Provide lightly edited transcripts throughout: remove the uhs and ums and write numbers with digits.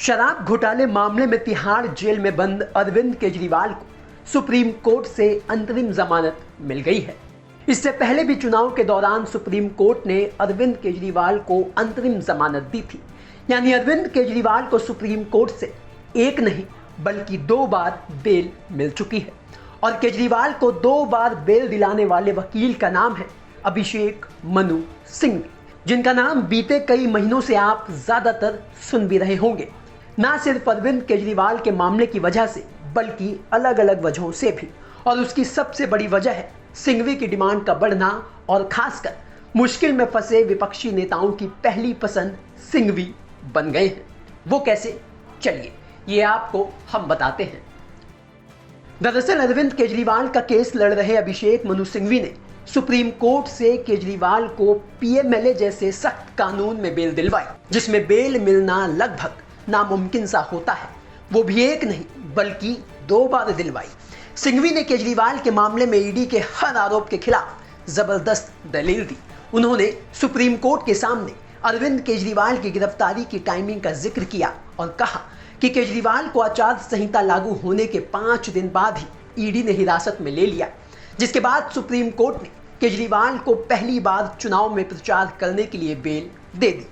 शराब घोटाले मामले में तिहाड़ जेल में बंद अरविंद केजरीवाल को सुप्रीम कोर्ट से अंतरिम जमानत मिल गई है। इससे पहले भी चुनाव के दौरान सुप्रीम कोर्ट ने अरविंद केजरीवाल को अंतरिम जमानत दी थी। यानी अरविंद केजरीवाल को सुप्रीम कोर्ट से एक नहीं बल्कि 2 बार बेल मिल चुकी है। और केजरीवाल को 2 बार बेल दिलाने वाले वकील का नाम है अभिषेक मनु सिंघवी, जिनका नाम बीते कई महीनों से आप ज्यादातर सुन भी रहे होंगे। ना सिर्फ अरविंद केजरीवाल के मामले की वजह से बल्कि अलग अलग वजहों से भी। और उसकी सबसे बड़ी वजह है सिंघवी की डिमांड का बढ़ना और खासकर मुश्किल में फंसे विपक्षी नेताओं की पहली पसंद सिंघवी बन गए हैं। वो कैसे, चलिए ये आपको हम बताते हैं। दरअसल अरविंद केजरीवाल का केस लड़ रहे अभिषेक मनु सिंघवी ने सुप्रीम कोर्ट से केजरीवाल को पीएमएलए जैसे सख्त कानून में बेल दिलवाई, जिसमें बेल मिलना लगभग नामुमकिन सा होता है। वो भी एक नहीं बल्कि 2 बार दिलवाई। सिंघवी ने केजरीवाल के मामले में ईडी के हर आरोप के खिलाफ जबरदस्त दलील दी। उन्होंने सुप्रीम कोर्ट के सामने अरविंद केजरीवाल की गिरफ्तारी की टाइमिंग का जिक्र किया और कहा कि केजरीवाल को आचार संहिता लागू होने के 5 दिन बाद ही ईडी ने हिरासत में ले लिया, जिसके बाद सुप्रीम कोर्ट ने केजरीवाल को पहली बार चुनाव में प्रचार करने के लिए बेल दे दी।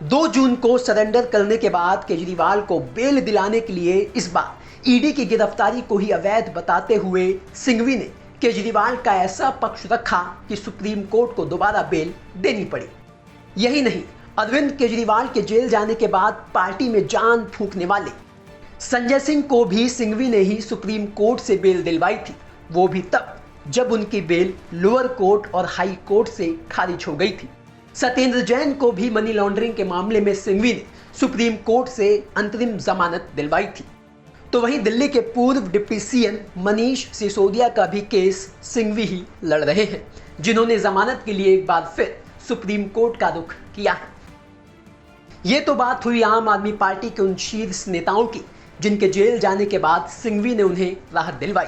2 जून को सरेंडर करने के बाद केजरीवाल को बेल दिलाने के लिए इस बार ईडी की गिरफ्तारी को ही अवैध बताते हुए सिंघवी ने केजरीवाल का ऐसा पक्ष रखा कि सुप्रीम कोर्ट को दोबारा बेल देनी पड़ी। यही नहीं, अरविंद केजरीवाल के जेल जाने के बाद पार्टी में जान फूंकने वाले संजय सिंह को भी सिंघवी ने ही सुप्रीम कोर्ट से बेल दिलवाई थी। वो भी तब जब उनकी बेल लोअर कोर्ट और हाई कोर्ट से खारिज हो गई थी। सत्येंद्र जैन को भी मनी लॉन्ड्रिंग के मामले में सिंघवी ने सुप्रीम कोर्ट से अंतरिम जमानत दिलवाई थी। तो वहीं दिल्ली के पूर्व डिप्टी सीएम मनीष सिसोदिया का भी केस सिंघवी ही लड़ रहे हैं, जिन्होंने जमानत के लिए एक बार फिर सुप्रीम कोर्ट का रुख किया है। ये तो बात हुई आम आदमी पार्टी के उन शीर्ष नेताओं की जिनके जेल जाने के बाद सिंघवी ने उन्हें राहत दिलवाई।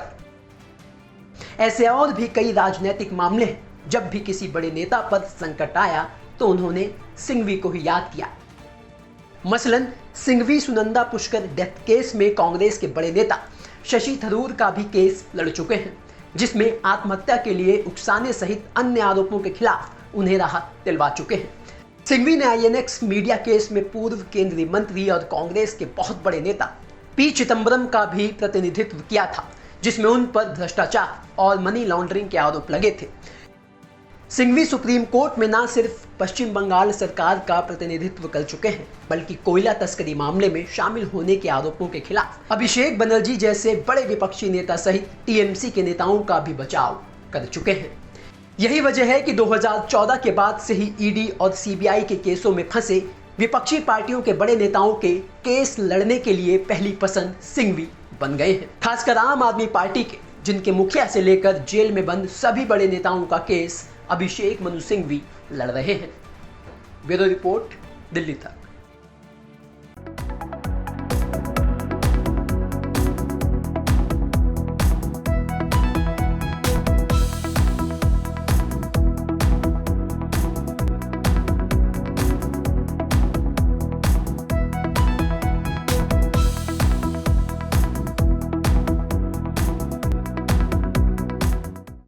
ऐसे और भी कई राजनीतिक मामले हैं, जब भी किसी बड़े नेता पर संकट आया तो उन्होंने सिंघवी को ही याद किया। मसलन सिंघवी सुनंदा पुष्कर डेथ केस में कांग्रेस के बड़े नेता शशि थरूर का भी केस लड़ चुके हैं, जिसमें आत्महत्या के लिए उकसाने सहित अन्य आरोपों के खिलाफ उन्हें राहत दिलवा चुके हैं। सिंघवी ने आईएनएक्स मीडिया केस में पूर्व केंद्रीय मंत्री और कांग्रेस के बहुत बड़े नेता पी चिदंबरम का भी प्रतिनिधित्व किया था, जिसमें उन पर भ्रष्टाचार और मनी लॉन्ड्रिंग के आरोप लगे थे। सिंघवी सुप्रीम कोर्ट में न सिर्फ पश्चिम बंगाल सरकार का प्रतिनिधित्व कर चुके हैं, बल्कि कोयला तस्करी मामले में शामिल होने के आरोपों के खिलाफ अभिषेक बनर्जी जैसे बड़े विपक्षी नेता सहित टीएमसी के नेताओं का भी बचाव कर चुके हैं। यही वजह है कि 2014 के बाद से ही ईडी और सीबीआई के केसों में फंसे विपक्षी पार्टियों के बड़े नेताओं के केस लड़ने के लिए पहली पसंद सिंघवी बन गए हैं। खासकर आम आदमी पार्टी के, जिनके मुखिया से लेकर जेल में बंद सभी बड़े नेताओं का केस अभिषेक मनु सिंघवी लड़ रहे हैं। ब्यूरो रिपोर्ट, दिल्ली तक।